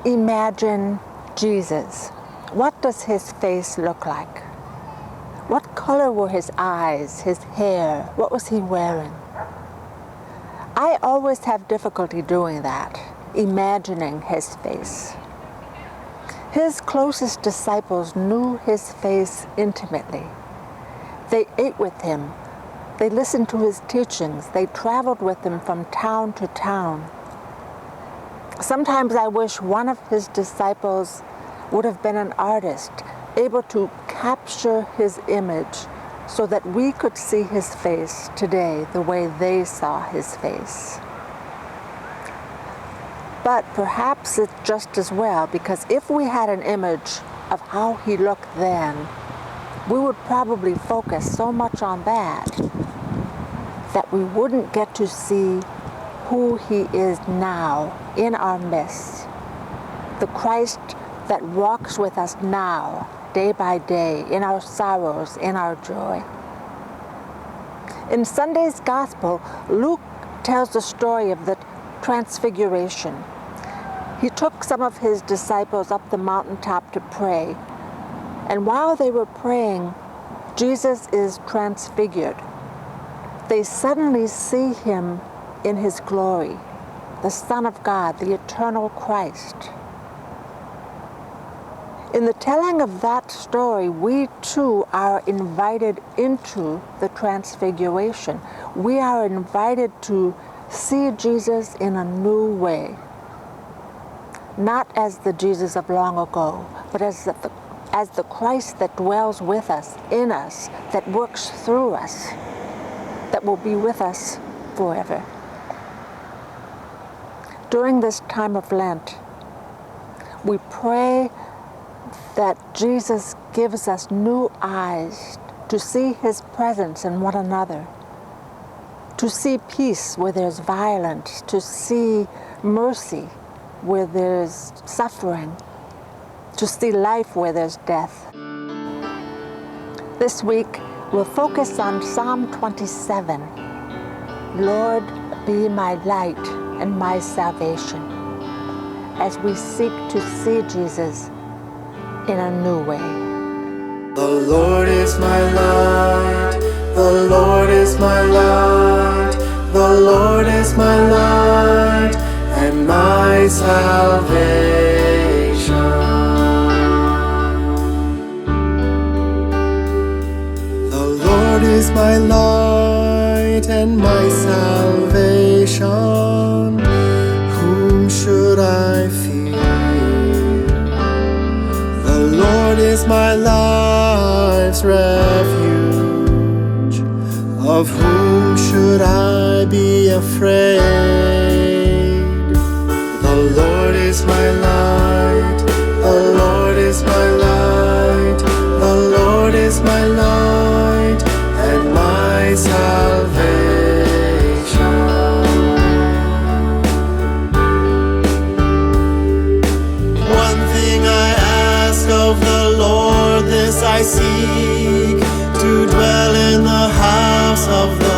imagine Jesus. What does his face look like? What color were his eyes, his hair? What was he wearing? I always have difficulty doing that, imagining his face. His closest disciples knew his face intimately. They ate with him. They listened to his teachings. They traveled with him from town to town. Sometimes I wish one of his disciples would have been an artist, able to capture his image so that we could see his face today the way they saw his face. But perhaps it's just as well, because if we had an image of how he looked then, we would probably focus so much on that we wouldn't get to see who he is now in our midst. The Christ that walks with us now, day by day, in our sorrows, in our joy. In Sunday's Gospel, Luke tells the story of the Transfiguration. He took some of his disciples up the mountaintop to pray, and while they were praying, Jesus is transfigured. They suddenly see him in his glory, the Son of God, the eternal Christ. In the telling of that story, we too are invited into the Transfiguration. We are invited to see Jesus in a new way. Not as the Jesus of long ago, but as the Christ that dwells with us, in us, that works through us, that will be with us forever. During this time of Lent, we pray that Jesus gives us new eyes to see his presence in one another, to see peace where there's violence, to see mercy where there's suffering, to see life where there's death. This week, we'll focus on Psalm 27. Lord, be my light and my salvation, as we seek to see Jesus in a new way. The Lord is my light, the Lord is my light, the Lord is my light and my salvation. The Lord is my light and my salvation. Whom should I fear? The Lord is my life's refuge. Of whom should I be afraid? The Lord is my light, the Lord is my light, the Lord is my light and my salvation. One thing I ask of the Lord, this I seek, to dwell in the house of the